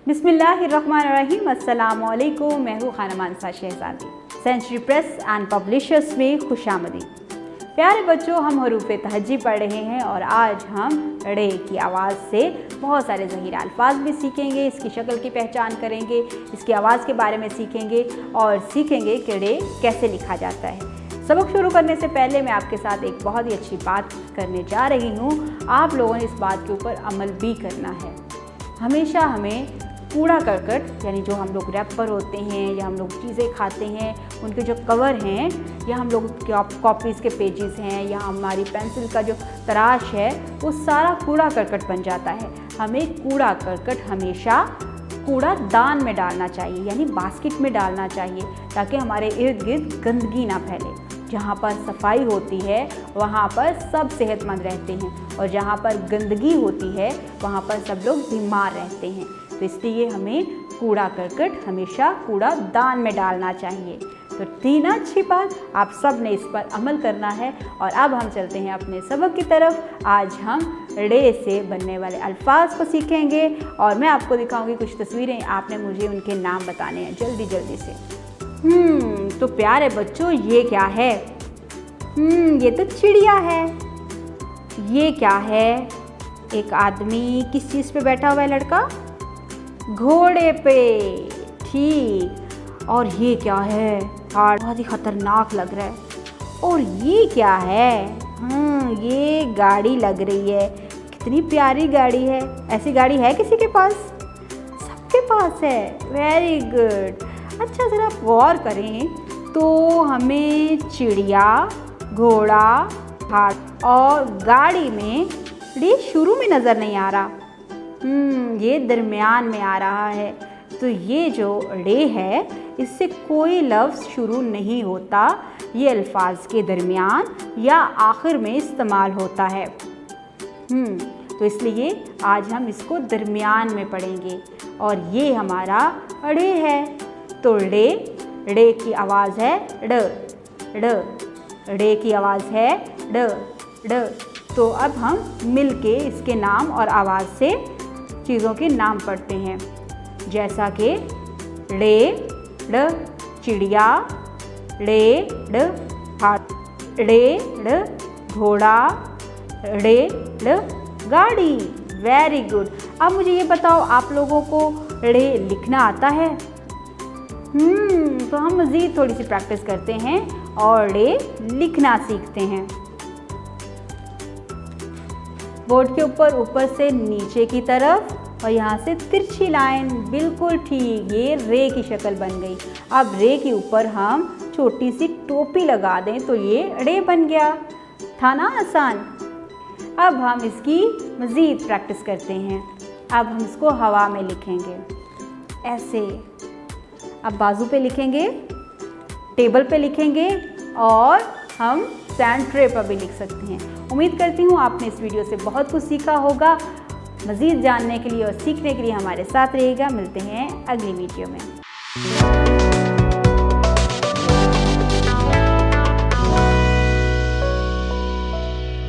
बिस्मिल्लाहिर्रहमानिर्रहीम, अस्सलामुअलैकुम। मैं हूँ खानम मानसा शहजादी। सेंचुरी प्रेस एंड पब्लिशर्स में खुशामदीद। प्यारे बच्चों, हम हरूफ तहज्जी पढ़ रहे हैं और आज हम ड़े की आवाज़ से बहुत सारे ज़हीरा अल्फाज भी सीखेंगे, इसकी शक्ल की पहचान करेंगे, इसकी आवाज़ के बारे में सीखेंगे और सीखेंगे कि ड़े कैसे लिखा जाता है। सबक शुरू करने से पहले मैं आपके साथ एक बहुत ही अच्छी बात करने जा रही हूँ। आप लोगों ने इस बात के ऊपर अमल भी करना है। हमेशा हमें कूड़ा करकट, यानी जो हम लोग रैपर होते हैं या हम लोग चीज़ें खाते हैं, उनके जो कवर हैं या हम लोग कॉपीज़ के पेजेस हैं या हमारी पेंसिल का जो तराश है, वो सारा कूड़ा करकट बन जाता है। हमें कूड़ा करकट हमेशा कूड़ा दान में डालना चाहिए, यानी बास्केट में डालना चाहिए, ताकि हमारे इर्द गिर्द गंदगी ना फैले। जहाँ पर सफाई होती है वहाँ पर सब सेहतमंद रहते हैं और जहाँ पर गंदगी होती है वहाँ पर सब लोग बीमार रहते हैं। तो इसलिए हमें कूड़ा करकट हमेशा कूड़ा दान में डालना चाहिए। तो थी ना अच्छी बात, आप सब ने इस पर अमल करना है। और अब हम चलते हैं अपने सबक की तरफ। आज हम ड़े से बनने वाले अल्फाज को सीखेंगे और मैं आपको दिखाऊंगी कुछ तस्वीरें। आपने मुझे उनके नाम बताने हैं जल्दी जल्दी से। तो प्यारे बच्चों, ये क्या है? ये तो चिड़िया है। ये क्या है? एक आदमी किस चीज़ पे बैठा हुआ है? लड़का घोड़े पे। ठीक। और ये क्या है? बहुत ही खतरनाक लग रहा है। और ये क्या है? ये गाड़ी लग रही है। कितनी प्यारी गाड़ी है। ऐसी गाड़ी है किसी के पास? सबके पास है। Very good. अच्छा, ज़रा आप गौर करें तो हमें चिड़िया, घोड़ा, हाथ और गाड़ी में ड़े शुरू में नज़र नहीं आ रहा। ये दरमियान में आ रहा है। तो ये जो ड़े है, इससे कोई लफ्ज़ शुरू नहीं होता। ये अल्फाज के दरमियान या आखिर में इस्तेमाल होता है। तो इसलिए आज हम इसको दरमियान में पढ़ेंगे और ये हमारा ड़े है। तो ड़े की आवाज़ है ड़ ड़। ड़े की आवाज़ है ड़ ड़। तो अब हम मिल के इसके नाम और आवाज़ से चीज़ों के नाम पढ़ते हैं, जैसा कि ड़े ड़ चिड़िया, ड़े ड़ हाथ, ड़े ड़ घोड़ा, ड़े ड़ गाड़ी। Very good. अब मुझे ये बताओ, आप लोगों को ड़े लिखना आता है? तो हम मज़ीद थोड़ी सी प्रैक्टिस करते हैं और ड़े लिखना सीखते हैं। बोर्ड के ऊपर से नीचे की तरफ और यहाँ से तिरछी लाइन। बिल्कुल ठीक, ये रे की शक्ल बन गई। अब रे के ऊपर हम छोटी सी टोपी लगा दें तो ये ड़े बन गया। था ना आसान? अब हम इसकी मज़ीद प्रैक्टिस करते हैं। अब हम इसको हवा में लिखेंगे ऐसे। अब बाजू पे लिखेंगे, टेबल पे लिखेंगे और हम सैंड ट्रे पर भी लिख सकते हैं। उम्मीद करती हूँ आपने इस वीडियो से बहुत कुछ सीखा होगा। मज़ीद जानने के लिए और सीखने के लिए हमारे साथ रहिएगा। मिलते हैं अगली वीडियो में।